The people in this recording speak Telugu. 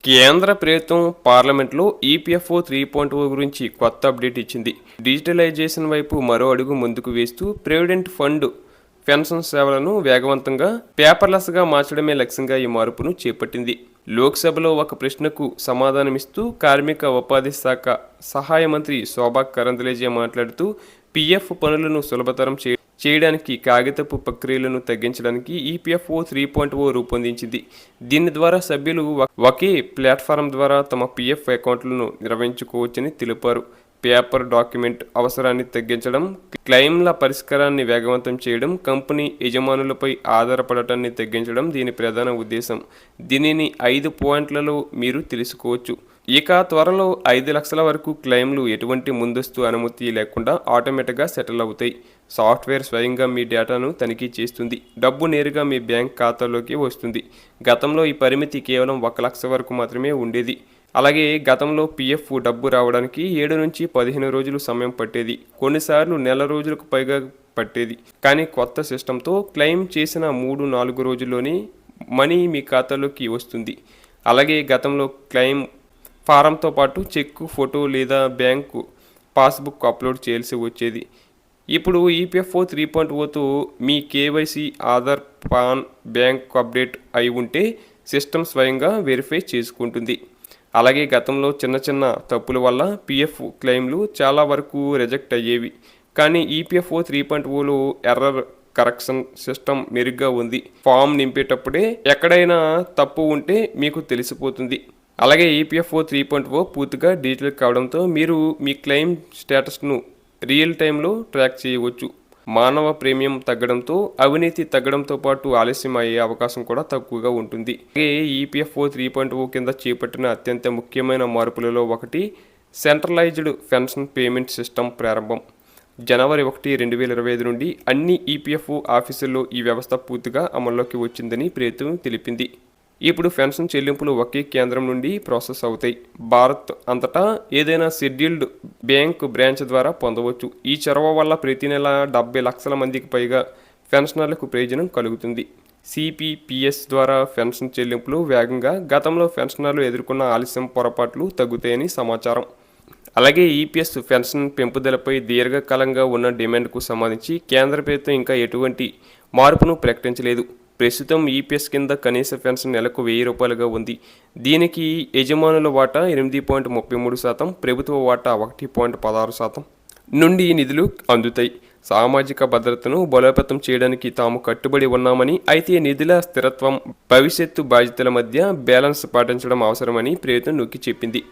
కేంద్ర ప్రభుత్వం పార్లమెంట్లో ఈపీఎఫ్ఓ 3.0 గురించి కొత్త అప్డేట్ ఇచ్చింది. డిజిటలైజేషన్ వైపు మరో అడుగు ముందుకు వేస్తూ ప్రావిడెంట్ ఫండ్ పెన్షన్ సేవలను వేగవంతంగా పేపర్లెస్గా మార్చడమే లక్ష్యంగా ఈ మార్పును చేపట్టింది. లోక్సభలో ఒక ప్రశ్నకు సమాధానమిస్తూ కార్మిక ఉపాధి శాఖ సహాయ మంత్రి శోభా కరంద్లాజే మాట్లాడుతూ పీఎఫ్ పనులను సులభతరం చేయడానికి కాగితపు ప్రక్రియలను తగ్గించడానికి ఈపీఎఫ్ఓ 3.0 రూపొందించింది. దీని ద్వారా సభ్యులు ఒకే ప్లాట్ఫారం ద్వారా తమ పీఎఫ్ అకౌంట్లను నిర్వహించుకోవచ్చని తెలిపారు. పేపర్ డాక్యుమెంట్ అవసరాన్ని తగ్గించడం, క్లెయిమ్ల పరిష్కారాన్ని వేగవంతం చేయడం, కంపెనీ యజమానులపై ఆధారపడటాన్ని తగ్గించడం దీని ప్రధాన ఉద్దేశం. దీనిని 5 పాయింట్లలో మీరు తెలుసుకోవచ్చు. ఇక త్వరలో 5 లక్షల వరకు క్లెయిమ్లు ఎటువంటి ముందస్తు అనుమతి లేకుండా ఆటోమేటిక్గా సెటిల్ అవుతాయి. సాఫ్ట్వేర్ స్వయంగా మీ డేటాను తనిఖీ చేస్తుంది. డబ్బు నేరుగా మీ బ్యాంక్ ఖాతాలోకి వస్తుంది. గతంలో ఈ పరిమితి కేవలం 1 లక్ష వరకు మాత్రమే ఉండేది. అలాగే గతంలో పీఎఫ్ డబ్బు రావడానికి 7 నుంచి 15 రోజులు సమయం పట్టేది. కొన్నిసార్లు నెల రోజులకు పైగా పట్టేది. కానీ కొత్త సిస్టంతో క్లెయిమ్ చేసిన 3-4 రోజుల్లోనే మనీ మీ ఖాతాలోకి వస్తుంది. అలాగే గతంలో క్లెయిమ్ ఫారంతో పాటు చెక్కు, ఫోటో లేదా బ్యాంకు పాస్బుక్ అప్లోడ్ చేయాల్సి వచ్చేది. ఇప్పుడు ఈపీఎఫ్ఓ 3.0తో మీ KYC, Aadhaar, PAN, bank update అయి ఉంటే సిస్టమ్ స్వయంగా వెరిఫై చేసుకుంటుంది. అలాగే గతంలో చిన్న తప్పుల వల్ల పీఎఫ్ క్లెయిమ్లు చాలా వరకు రిజెక్ట్ అయ్యేవి. కానీ ఈపీఎఫ్ఓ 3.0లో ఎర్రర్ కరెక్షన్ సిస్టమ్ మెరుగ్గా ఉంది. ఫామ్ నింపేటప్పుడే ఎక్కడైనా తప్పు ఉంటే మీకు తెలిసిపోతుంది. అలాగే ఈపీఎఫ్ఓ 3.0 పూర్తిగా డిజిటల్ కావడంతో మీరు మీ క్లెయిమ్ స్టేటస్ను రియల్ టైంలో ట్రాక్ చేయవచ్చు. మానవ ప్రీమియం తగ్గడంతో అవినీతి తగ్గడంతో పాటు ఆలస్యం అయ్యే అవకాశం కూడా తక్కువగా ఉంటుంది. అలాగే ఈపీఎఫ్ఓ 3.0 కింద చేపట్టిన అత్యంత ముఖ్యమైన మార్పులలో ఒకటి సెంట్రలైజ్డ్ పెన్షన్ పేమెంట్ సిస్టమ్ ప్రారంభం. జనవరి 1, 2025 నుండి అన్ని ఈపీఎఫ్ఓ ఆఫీసుల్లో ఈ వ్యవస్థ పూర్తిగా అమల్లోకి వచ్చిందని ప్రభుత్వం తెలిపింది. ఇప్పుడు పెన్షన్ చెల్లింపులు ఒకే కేంద్రం నుండి ప్రాసెస్ అవుతాయి. భారత్ అంతటా ఏదైనా షెడ్యూల్డ్ బ్యాంక్ బ్రాంచ్ ద్వారా పొందవచ్చు. ఈ చొరవ వల్ల ప్రతి నెల 70 లక్షల మందికి పైగా పెన్షనర్లకు ప్రయోజనం కలుగుతుంది. సిపిపిఎస్ ద్వారా పెన్షన్ చెల్లింపులు వేగంగా, గతంలో పెన్షనర్లు ఎదుర్కొన్న ఆలస్యం, పొరపాట్లు తగ్గుతాయని సమాచారం. అలాగే ఈపీఎస్ పెన్షన్ పెంపుదలపై దీర్ఘకాలంగా ఉన్న డిమాండ్కు సంబంధించి కేంద్ర ప్రభుత్వం ఇంకా ఎటువంటి మార్పును ప్రకటించలేదు. ప్రస్తుతం ఈపీఎస్ కింద కనీస పెన్షన్ నెలకు 1000 రూపాయలుగా ఉంది. దీనికి యజమానుల వాటా 8.33%, ప్రభుత్వ వాటా 1.16% నుండి నిధులు అందుతాయి. సామాజిక భద్రతను బలోపేతం చేయడానికి తాము కట్టుబడి ఉన్నామని, అయితే నిధుల స్థిరత్వం, భవిష్యత్తు బాధ్యతల మధ్య బ్యాలెన్స్ పాటించడం అవసరమని ప్రభుత్వం నొక్కి చెప్పింది.